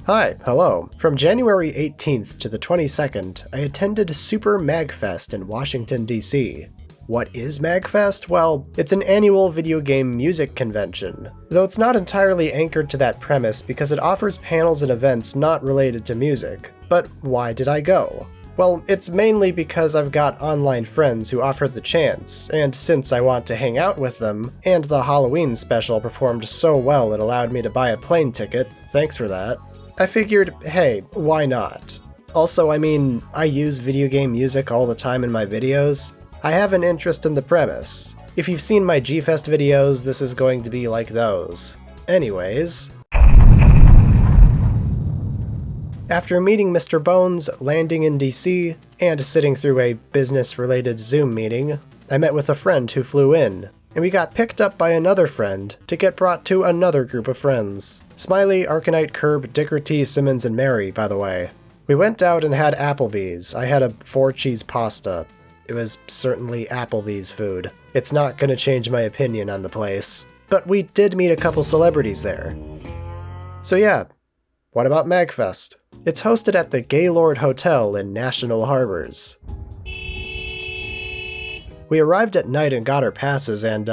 Hi, hello. From January 18th to the 22nd, I attended Super Magfest in Washington, D.C. What is Magfest? Well, it's an annual video game music convention, though it's not entirely anchored to that premise because it offers panels and events not related to music. But why did I go? Well, it's mainly because I've got online friends who offered the chance, and since I want to hang out with them, and the Halloween special performed so well it allowed me to buy a plane ticket, thanks for that, I figured, hey, why not? Also, I mean, I use video game music all the time in my videos. I have an interest in the premise. If you've seen my G-Fest videos, this is going to be like those. Anyways, after meeting Mr. Bones, landing in DC, and sitting through a business-related Zoom meeting, I met with a friend who flew in, and we got picked up by another friend to get brought to another group of friends. Smiley, Arcanite, Curb, Dicker T, Simmons, and Mary, by the way. We went out and had Applebee's. I had a 4-cheese pasta. It was certainly Applebee's food. It's not gonna change my opinion on the place. But we did meet a couple celebrities there. So yeah, what about Magfest? It's hosted at the Gaylord Hotel in National Harbors. We arrived at night and got our passes and,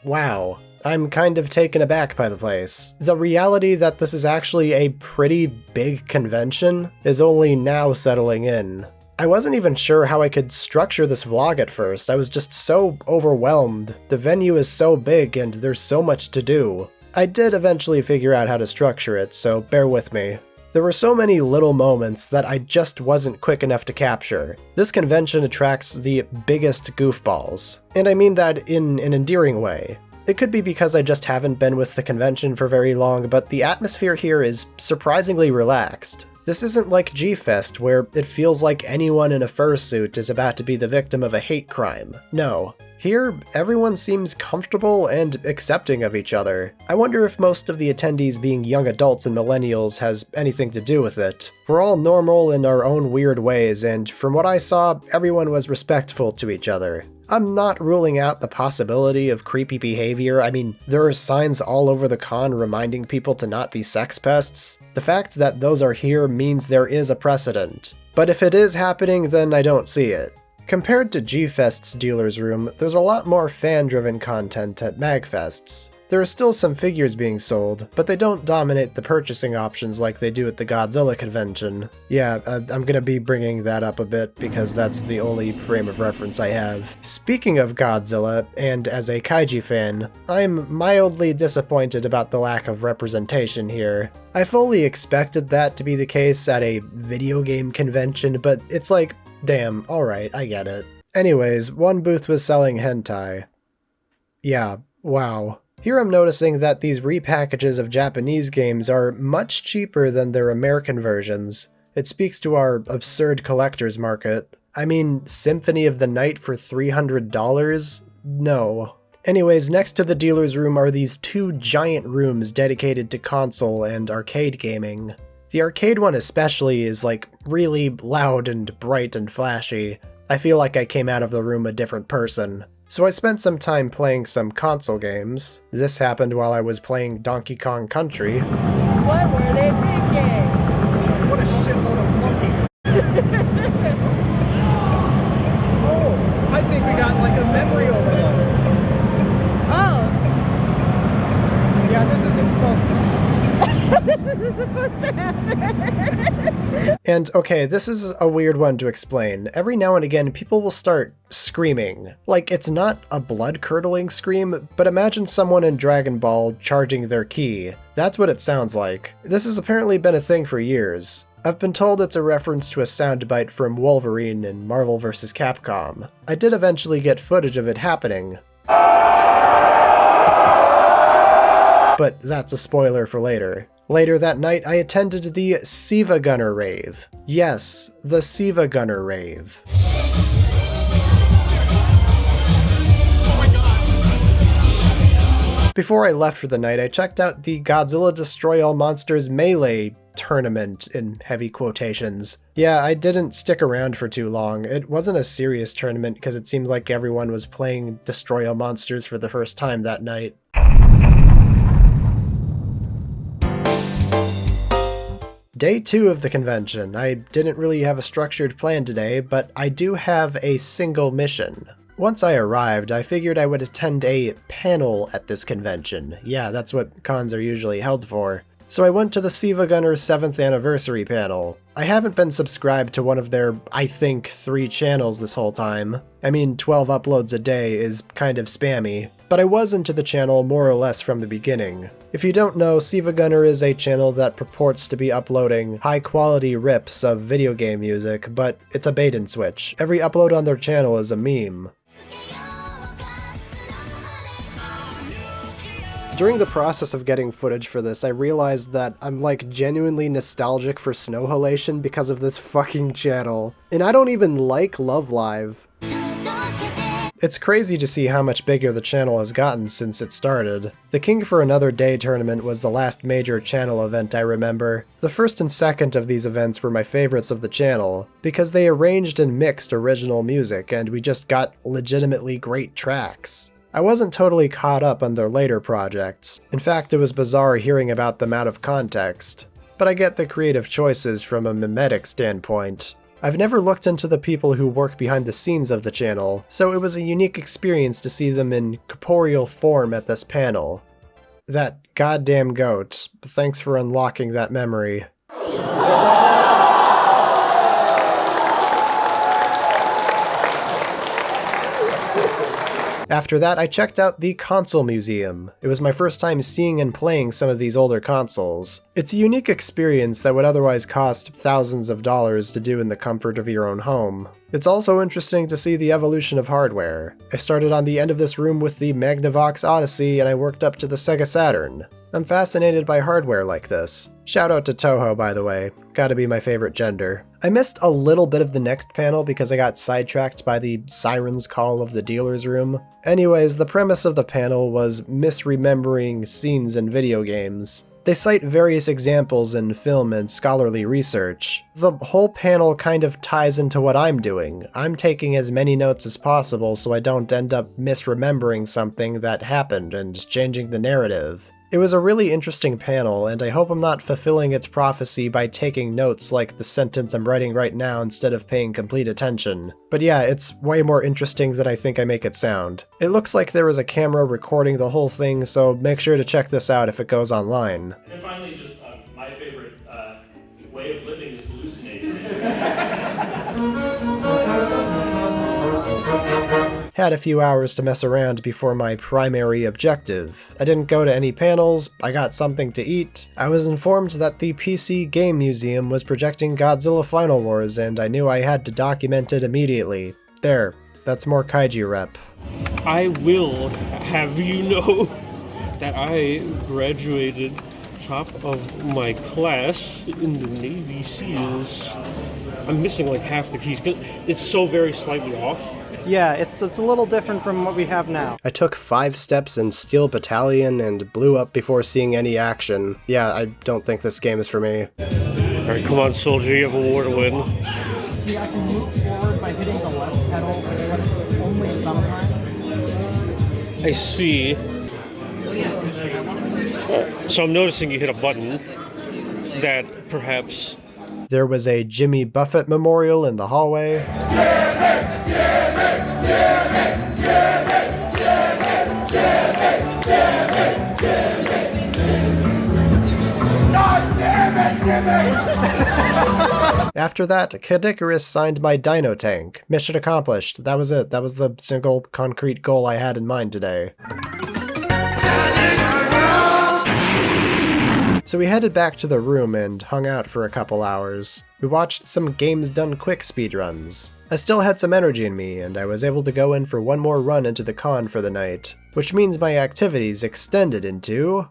wow. I'm kind of taken aback by the place. The reality that this is actually a pretty big convention is only now settling in. I wasn't even sure how I could structure this vlog at first. I was just so overwhelmed. The venue is so big and there's so much to do. I did eventually figure out how to structure it, so bear with me. There were so many little moments that I just wasn't quick enough to capture. This convention attracts the biggest goofballs, and I mean that in an endearing way. It could be because I just haven't been with the convention for very long, but the atmosphere here is surprisingly relaxed. This isn't like G-Fest, where it feels like anyone in a fursuit is about to be the victim of a hate crime. No. Here, everyone seems comfortable and accepting of each other. I wonder if most of the attendees being young adults and millennials has anything to do with it. We're all normal in our own weird ways, and from what I saw, everyone was respectful to each other. I'm not ruling out the possibility of creepy behavior. I mean, there are signs all over the con reminding people to not be sex pests. The fact that those are here means there is a precedent. But if it is happening, then I don't see it. Compared to G-Fest's dealer's room, there's a lot more fan-driven content at Magfest's. There are still some figures being sold, but they don't dominate the purchasing options like they do at the Godzilla convention. Yeah, I'm gonna be bringing that up a bit because that's the only frame of reference I have. Speaking of Godzilla, and as a kaiji fan, I'm mildly disappointed about the lack of representation here. I fully expected that to be the case at a video game convention, but it's like, damn, alright, I get it. Anyways, one booth was selling hentai. Yeah, wow. Here I'm noticing that these repackages of Japanese games are much cheaper than their American versions. It speaks to our absurd collector's market. I mean, Symphony of the Night for $300? No. Anyways, next to the dealer's room are these two giant rooms dedicated to console and arcade gaming. The arcade one especially is like really loud and bright and flashy. I feel like I came out of the room a different person. So I spent some time playing some console games. This happened while I was playing Donkey Kong Country. What were they thinking? What a shitload of monkey. Oh, I think we got like a memory overload. Oh. Yeah, this isn't supposed to... This isn't supposed to happen. And okay, this is a weird one to explain. Every now and again, people will start screaming. Like, it's not a blood-curdling scream, but imagine someone in Dragon Ball charging their ki. That's what it sounds like. This has apparently been a thing for years. I've been told it's a reference to a soundbite from Wolverine in Marvel vs. Capcom. I did eventually get footage of it happening. But that's a spoiler for later. Later that night, I attended the Siva Gunner rave. Yes, the Siva Gunner rave. Before I left for the night, I checked out the Godzilla Destroy All Monsters Melee tournament, in heavy quotations. Yeah, I didn't stick around for too long. It wasn't a serious tournament because it seemed like everyone was playing Destroy All Monsters for the first time that night. Day 2 of the convention. I didn't really have a structured plan today, but I do have a single mission. Once I arrived, I figured I would attend a panel at this convention. Yeah, that's what cons are usually held for. So I went to the Siva Gunner's 7th anniversary panel. I haven't been subscribed to one of their, I think, 3 channels this whole time. I mean, 12 uploads a day is kind of spammy, but I was into the channel more or less from the beginning. If you don't know, Siva Gunner is a channel that purports to be uploading high-quality rips of video game music, but it's a bait and switch. Every upload on their channel is a meme. During the process of getting footage for this, I realized that I'm like genuinely nostalgic for Snow Halation because of this fucking channel. And I don't even like Love Live. It's crazy to see how much bigger the channel has gotten since it started. The King for Another Day tournament was the last major channel event I remember. The first and second of these events were my favorites of the channel, because they arranged and mixed original music and we just got legitimately great tracks. I wasn't totally caught up on their later projects. In fact, it was bizarre hearing about them out of context. But I get the creative choices from a mimetic standpoint. I've never looked into the people who work behind the scenes of the channel, so it was a unique experience to see them in corporeal form at this panel. That goddamn goat. Thanks for unlocking that memory. After that, I checked out the Console Museum. It was my first time seeing and playing some of these older consoles. It's a unique experience that would otherwise cost thousands of dollars to do in the comfort of your own home. It's also interesting to see the evolution of hardware. I started on the end of this room with the Magnavox Odyssey and I worked up to the Sega Saturn. I'm fascinated by hardware like this. Shout out to Toho, by the way. Gotta be my favorite gender. I missed a little bit of the next panel because I got sidetracked by the Siren's Call of the dealer's room. Anyways, the premise of the panel was misremembering scenes in video games. They cite various examples in film and scholarly research. The whole panel kind of ties into what I'm doing. I'm taking as many notes as possible so I don't end up misremembering something that happened and changing the narrative. It was a really interesting panel, and I hope I'm not fulfilling its prophecy by taking notes like the sentence I'm writing right now instead of paying complete attention. But yeah, it's way more interesting than I think I make it sound. It looks like there was a camera recording the whole thing, so make sure to check this out if it goes online. And then finally, just my favorite way of living is hallucinating. Had a few hours to mess around before my primary objective. I didn't go to any panels, I got something to eat. I was informed that the PC Game Museum was projecting Godzilla Final Wars, and I knew I had to document it immediately. There, that's more kaiju rep. I will have you know that I graduated top of my class in the Navy SEALs. I'm missing like half the keys. It's so very slightly off. Yeah, it's a little different from what we have now. I took 5 steps in Steel Battalion and blew up before seeing any action. Yeah, I don't think this game is for me. Alright, come on, soldier, you have a war to win. See, I can move forward by hitting the left pedal, but only sometimes. I see. So I'm noticing you hit a button that perhaps... There was a Jimmy Buffett memorial in the hallway. After that, Kid Icarus signed my Dino Tank. Mission accomplished. That was it. That was the single concrete goal I had in mind today. So we headed back to the room and hung out for a couple hours. We watched some Games Done Quick speedruns. I still had some energy in me, and I was able to go in for one more run into the con for the night, which means my activities extended into...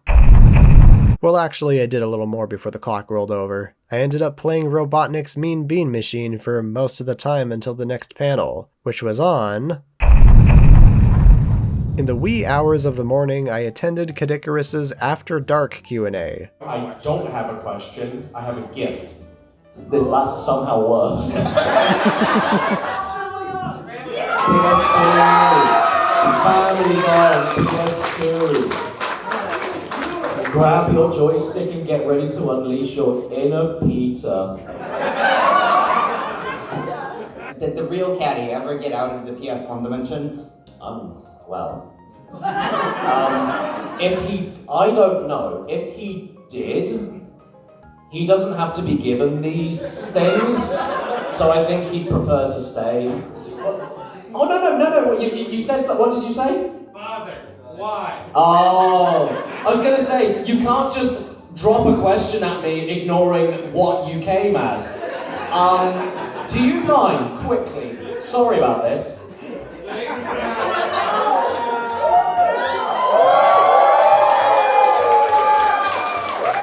Well, actually, I did a little more before the clock rolled over. I ended up playing Robotnik's Mean Bean Machine for most of the time until the next panel, which was on... In the wee hours of the morning, I attended Kid Icarus's After Dark Q&A. I don't have a question, I have a gift. This last somehow was. PS2! We finally got a PS2! Grab your joystick and get ready to unleash your inner Peter. Did the real caddy ever get out of the PS1 dimension? Well. I don't know. If he did, he doesn't have to be given these things, so I think he'd prefer to stay. Oh, no, you said so. What did you say? Father, why? Oh, I was gonna say, you can't just drop a question at me ignoring what you came as. Do you mind, quickly, sorry about this.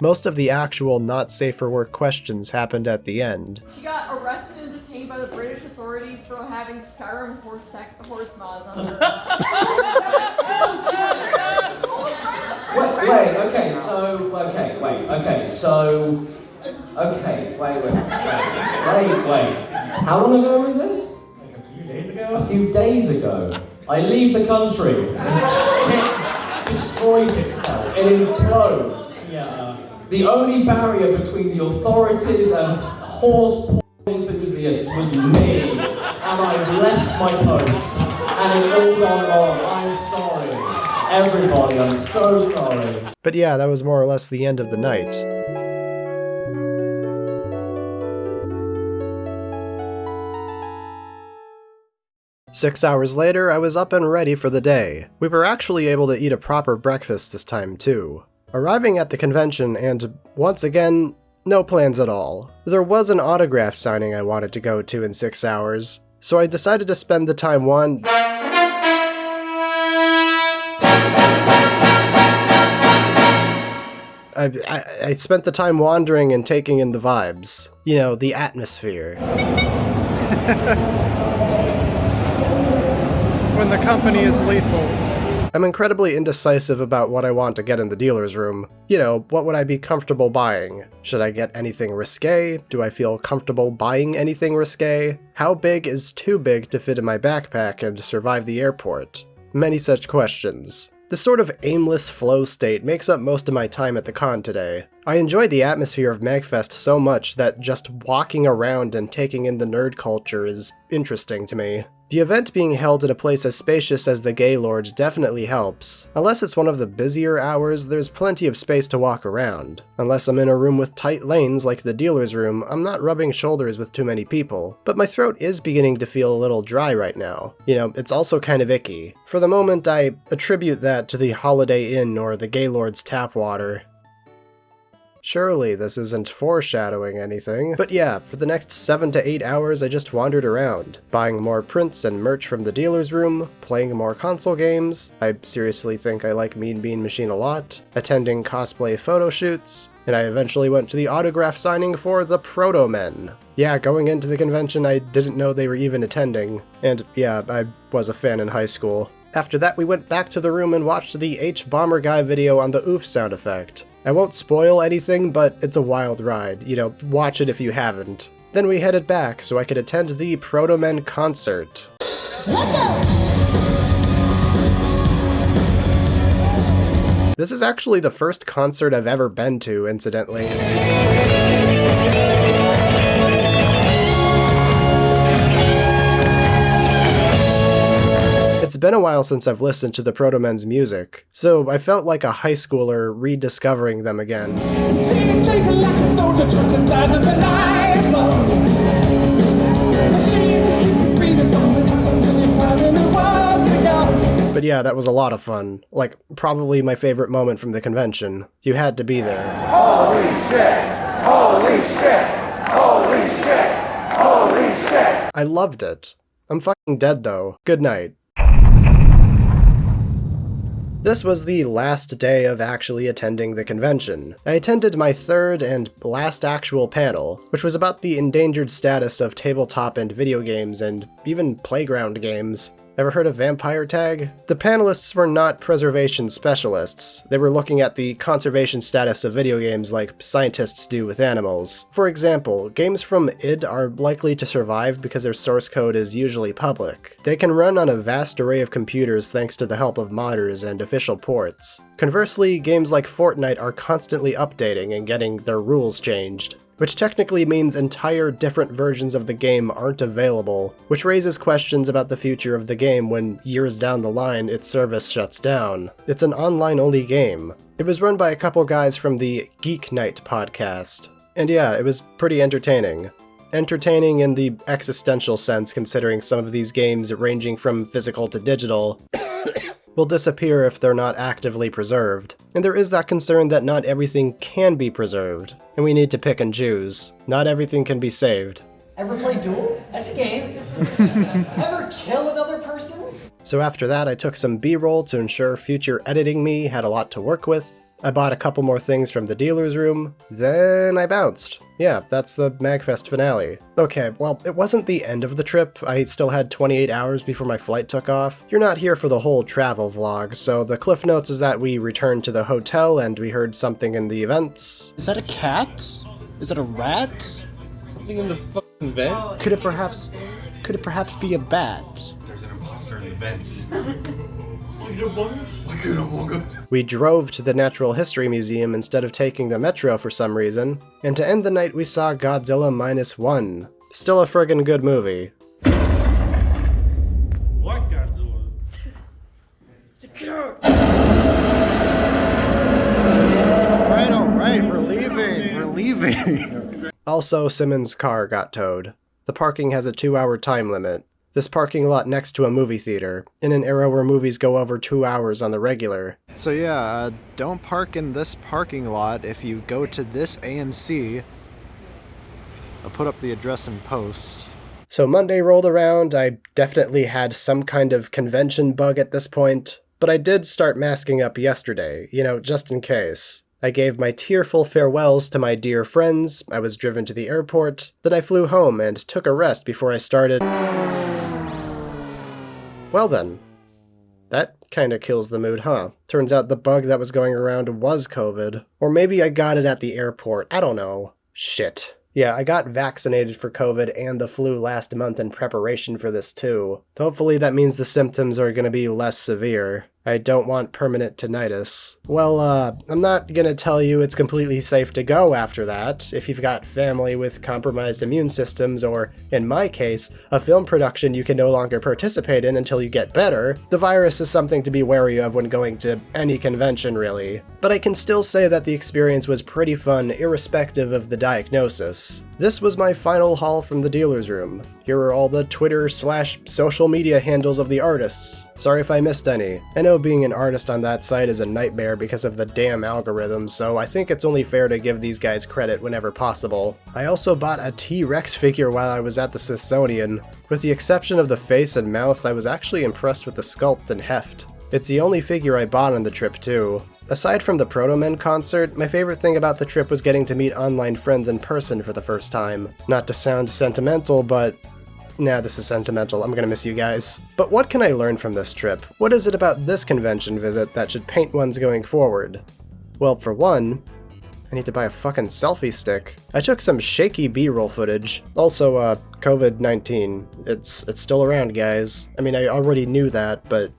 Most of the actual not safe for work questions happened at the end. She got arrested and detained by the British authorities for having Skyrim horse mods on her. Wait, how long ago was this? Like a few days ago? A few days ago. I leave the country and shit destroys itself, it implodes. Yeah. The only barrier between the authorities and horse enthusiasts was me, and I've left my post, and it's all gone wrong. I'm sorry. Everybody, I'm so sorry. But yeah, that was more or less the end of the night. Six hours later, I was up and ready for the day. We were actually able to eat a proper breakfast this time too. Arriving at the convention and, once again, no plans at all. There was an autograph signing I wanted to go to in 6 hours, so I decided to spend the time I spent the time wandering and taking in the vibes. You know, the atmosphere. When the company is lethal. I'm incredibly indecisive about what I want to get in the dealer's room. You know, what would I be comfortable buying? Should I get anything risque? Do I feel comfortable buying anything risque? How big is too big to fit in my backpack and survive the airport? Many such questions. This sort of aimless flow state makes up most of my time at the con today. I enjoy the atmosphere of Magfest so much that just walking around and taking in the nerd culture is interesting to me. The event being held in a place as spacious as the Gaylord definitely helps. Unless it's one of the busier hours, there's plenty of space to walk around. Unless I'm in a room with tight lanes like the dealer's room, I'm not rubbing shoulders with too many people. But my throat is beginning to feel a little dry right now. You know, it's also kind of icky. For the moment, I attribute that to the Holiday Inn or the Gaylord's tap water. Surely this isn't foreshadowing anything. But yeah, for the next 7 to 8 hours I just wandered around, buying more prints and merch from the dealer's room, playing more console games, I seriously think I like Mean Bean Machine a lot, attending cosplay photo shoots, and I eventually went to the autograph signing for the Proto-Men. Yeah, going into the convention I didn't know they were even attending, and yeah, I was a fan in high school. After that we went back to the room and watched the H-Bomber Guy video on the oof sound effect. I won't spoil anything, but it's a wild ride. You know, watch it if you haven't. Then we headed back so I could attend the Proto-Men concert. This is actually the first concert I've ever been to, incidentally. It's been a while since I've listened to the Proto-Men's music, so I felt like a high schooler rediscovering them again. But yeah, that was a lot of fun. Like, probably my favorite moment from the convention. You had to be there. Holy shit! Holy shit! Holy shit! Holy shit! I loved it. I'm fucking dead though. Good night. This was the last day of actually attending the convention. I attended my third and last actual panel, which was about the endangered status of tabletop and video games and even playground games. Ever heard of vampire tag? The panelists were not preservation specialists. They were looking at the conservation status of video games like scientists do with animals. For example, games from id are likely to survive because their source code is usually public. They can run on a vast array of computers thanks to the help of modders and official ports. Conversely, games like Fortnite are constantly updating and getting their rules changed, which technically means entire different versions of the game aren't available, which raises questions about the future of the game when years down the line its service shuts down. It's an online-only game. It was run by a couple guys from the Geek Night podcast. And yeah, it was pretty entertaining. Entertaining in the existential sense, considering some of these games ranging from physical to digital will disappear if they're not actively preserved. And there is that concern that not everything can be preserved, and we need to pick and choose. Not everything can be saved. Ever play Duel? That's a game. Ever kill another person? So after that, I took some B-roll to ensure future editing me had a lot to work with. I bought a couple more things from the dealer's room, then I bounced. Yeah, that's the Magfest finale. Okay, well, it wasn't the end of the trip. I still had 28 hours before my flight took off. You're not here for the whole travel vlog, so the cliff notes is that we returned to the hotel and we heard something in the events. Is that a cat? Is that a rat? Something in the fucking vent? Could it perhaps be a bat? There's an imposter in the vents. We drove to the Natural History Museum instead of taking the metro for some reason, and to end the night we saw Godzilla -1. Still a friggin' good movie. What Godzilla? Alright, we're leaving. Also, Simmons' car got towed. The parking has a 2-hour time limit. This parking lot next to a movie theater, in an era where movies go over 2 hours on the regular. So yeah, don't park in this parking lot if you go to this AMC. I'll put up the address in post. So Monday rolled around. I definitely had some kind of convention bug at this point, but I did start masking up yesterday, just in case. I gave my tearful farewells to my dear friends, I was driven to the airport, then I flew home and took a rest before I started. Well then, that kinda kills the mood, huh? Turns out the bug that was going around was COVID. Or maybe I got it at the airport, I don't know. Shit. Yeah, I got vaccinated for COVID and the flu last month in preparation for this too. Hopefully that means the symptoms are gonna be less severe. I don't want permanent tinnitus. Well, I'm not gonna tell you it's completely safe to go after that, if you've got family with compromised immune systems, or, in my case, a film production you can no longer participate in until you get better. The virus is something to be wary of when going to any convention, really. But I can still say that the experience was pretty fun, irrespective of the diagnosis. This was my final haul from the dealer's room. Here are all the Twitter/social media handles of the artists. Sorry if I missed any. I know being an artist on that site is a nightmare because of the damn algorithms, so I think it's only fair to give these guys credit whenever possible. I also bought a T-Rex figure while I was at the Smithsonian. With the exception of the face and mouth, I was actually impressed with the sculpt and heft. It's the only figure I bought on the trip too. Aside from the Protomen concert, my favorite thing about the trip was getting to meet online friends in person for the first time. Not to sound sentimental, but... Nah, this is sentimental, I'm gonna miss you guys. But what can I learn from this trip? What is it about this convention visit that should paint one's going forward? Well, for one, I need to buy a fucking selfie stick. I took some shaky B-roll footage. Also, COVID-19. It's still around, guys. I mean, I already knew that, but,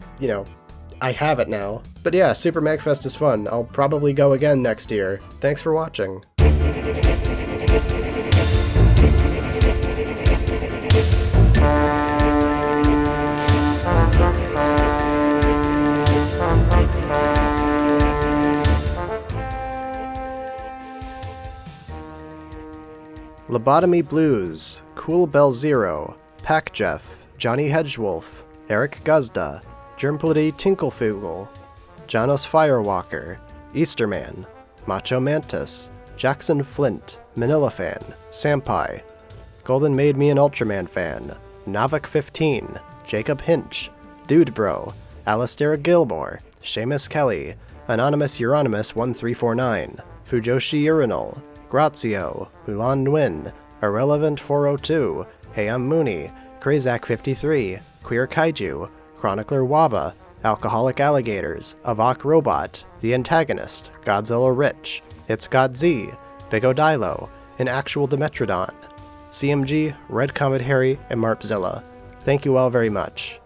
I have it now. But yeah, Super Magfest is fun. I'll probably go again next year. Thanks for watching. Lobotomy Blues, Cool Bell Zero, Pack Jeff, Johnny Hedgewolf, Eric Guzda, Germplity Tinklefugel, Janos Firewalker, Easterman, Macho Mantis, Jackson Flint, Manila Fan, Sampai, Golden Made Me an Ultraman Fan, Navik 15, Jacob Hinch, Dude Bro, Alistair Gilmore, Seamus Kelly, Anonymous Euronymous 1349, Fujoshi Urinal, Grazio, Mulan Nguyen, Irrelevant 402, Hey I'm Mooney, Krazak 53, Queer Kaiju, Chronicler Waba, Alcoholic Alligators, Avok Robot, The Antagonist, Godzilla Rich, It's God Z, Big Odilo, An Actual Dimetrodon, CMG, Red Comet Harry, and Marpzilla. Thank you all very much.